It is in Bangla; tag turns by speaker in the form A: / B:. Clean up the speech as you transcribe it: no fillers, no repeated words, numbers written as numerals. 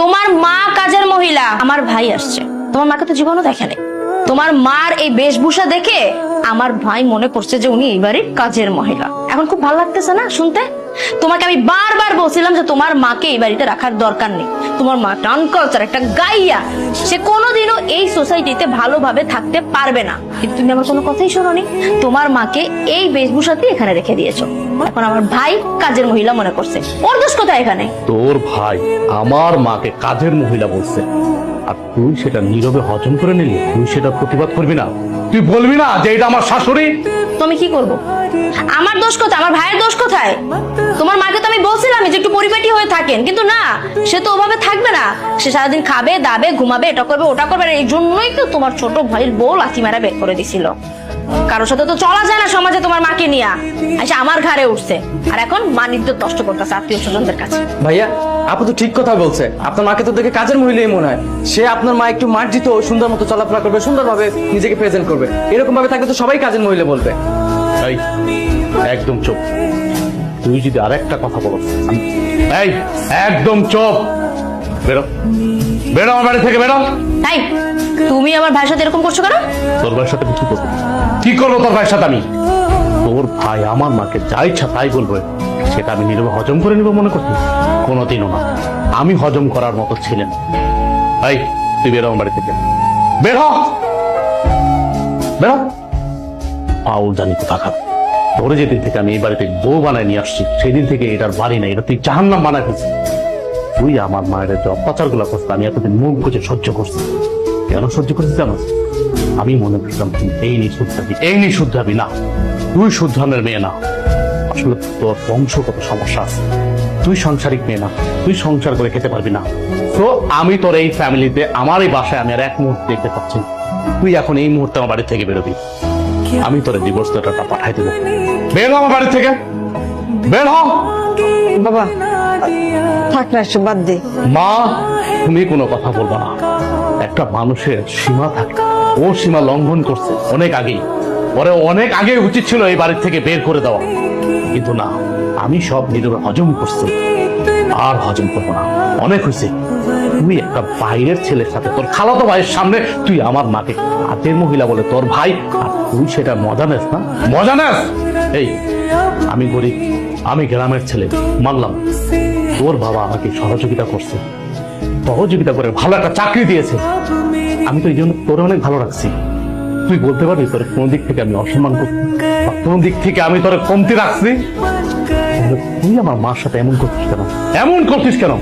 A: তোমার মা কাজের মহিলা, আমার ভাই আসছে, তোমার মাকে তো জীবনও দেখেনি। তোমার মার এই বেশভূষা দেখে আমার ভাই মনে করছে যে উনি এই বাড়ির কাজের মহিলা। এখন খুব ভালো লাগতেছে না শুনতে? তোমাকে আমি বারবার বলছিলাম যে তোমার মাকে এই বাড়িতে রাখার দরকার নেই। তোমার মা আনকালচার একটা গাইয়া, সে কোনোদিনও এই সোসাইটিতে ভালোভাবে থাকতে পারবে না। কিন্তু তুমি আমার কোনো কথাই শোনোনি, তোমার মাকে এই বেশভূষাতে এখানে রেখে দিয়েছো। এখন আমার ভাই কাজের মহিলা মনে করছে, ওর দোষ কোথায় এখানে?
B: তোর ভাই আমার মাকে কাজের মহিলা বলছে, আর তুই সেটা নীরবে হজম করে নিলি। তুই সেটা প্রতিবাদ করবি না? তুই বলবি না যে এটা আমার শাশুড়ি?
A: তুমি কি করবো? আমার দোষ কোথায়? আমার ভাইয়ের দোষ কোথায়? তোমার মাকে তো আমি বলছিলাম যে একটু পরিপাটি হয়ে থাকেন, কিন্তু না, সে তো ওভাবে থাকবে না। সে সারাদিন খাবে দাবে ঘুমাবে, এটা করবে ওটা করবে। এই জন্যই তো তোমার ছোট ভাইয়ের বউ লাথি মারা বের করে দিছিল। কারোর সাথে তো চলা যায় না সমাজে, তোমার মাকে নিয়ে এসে আমার ঘাড়ে উঠছে, আর এখন মানিজ্য নষ্ট করতেছে আত্মীয় স্বজনদের কাছে।
C: ভাইয়া, আপু তো ঠিক কথা বলছে। আপনার মাকে তো দেখে কাজের মহিলাই মনে হয়। সে আপনার মা একটু মার্জিত, সুন্দর মতো চলাফেরা করবে, সুন্দরভাবে নিজেকে প্রেজেন্ট করবে। এরকম ভাবে থাকলে তো সবাই কাজের মহিলা বলবে।
B: এই, একদম চুপ। তুই যদি আরেকটা কথা বলস, এই একদম চুপ। বেরো, বেরো আমার বাড়ি থেকে, বেরো।
A: তাই তুমি আমার ভাইয়ের সাথে এরকম করছো কেন?
B: তোর ভাইয়ের সাথে কি করবো? কি করবো তোর ভাইয়ের সাথে আমি? তোর ভাই আমার মাকে যা ইচ্ছা তাই বলবে, সেটা আমি নীরবে হজম করে নিব মনে করছি? কোনোদিনও না। আমি হজম করার মতো ছিলেন। এই, তুই বেরো আমার বাড়ি থেকে, বেরো, বেরো। আউল জানি কোথাকার। ধরে যেদিন থেকে আমি এই বাড়িতে বউ বানায় নিয়ে আসছি, সেই দিন থেকে এটার বাড়ি নাই, এটা তুই জাহান্নাম বানায় ফেলছিস। তুই আমার মায়ের যে অত্যাচার গুলা করছিস, আমি এতদিন মুখ বুঝে সহ্য করছি। কেন সহ্য করছিস জানো? আমি মনে করতাম তুই এই নিয়ে শুদ্ধাবি, এই নিয়ে শুদ্ধাবি না। তুই শুদ্ধানের মেয়ে না। আসলে তোর বংশগত সমস্যা আছে। তুই সাংসারিক মেয়ে না, তুই সংসার করে খেতে পারবি না। তো আমি তোর এই ফ্যামিলিতে, আমার এই বাসায় আমি আর এক মুহূর্তে দেখতে পাচ্ছি। তুই এখন এই মুহূর্তে আমার বাড়ি থেকে বেরোবি। আমি তোর ডিভোর্স লেটারটা পাঠাই দেবো। বের হ আমার বাড়ি থেকে, বের হ।
D: বাবা থাক না, এসব বাদ দে।
B: মা, তুমি কোনো কথা বলবা না। একটা মানুষের সীমা থাকে, ও সীমা লঙ্ঘন করছে অনেক আগেই। পরে অনেক আগে উচিত ছিল এই বাড়ির থেকে বের করে দেওয়া, কিন্তু না, আমি সব নীরবে হজম করছি। আর হজম করবো না, অনেক হয়েছে। তুই একটা বাইরের ছেলের সাথে, তোর খালাতো ভাইয়ের সামনে তুই আমার মাকে কাজের মহিলা বলে তোর ভাই, আর তুই সেটা মজা নেস না? মজা নেস? এই, আমি গরিব, আমি গ্রামের ছেলে, মানলাম। তোর বাবা আমাকে সহযোগিতা করছে, সহযোগিতা করে ভালো একটা চাকরি দিয়েছে। আমি তো এই জন্য তোর অনেক ভালো রাখছি। তুই বলতে পারবি তোর কোন দিক থেকে আমি অসম্মান করছি, কোন দিক থেকে আমি তোর কমতি রাখছি? তুই আমার মার সাথে এমন করছিস কেন? এমন করছিস কেন?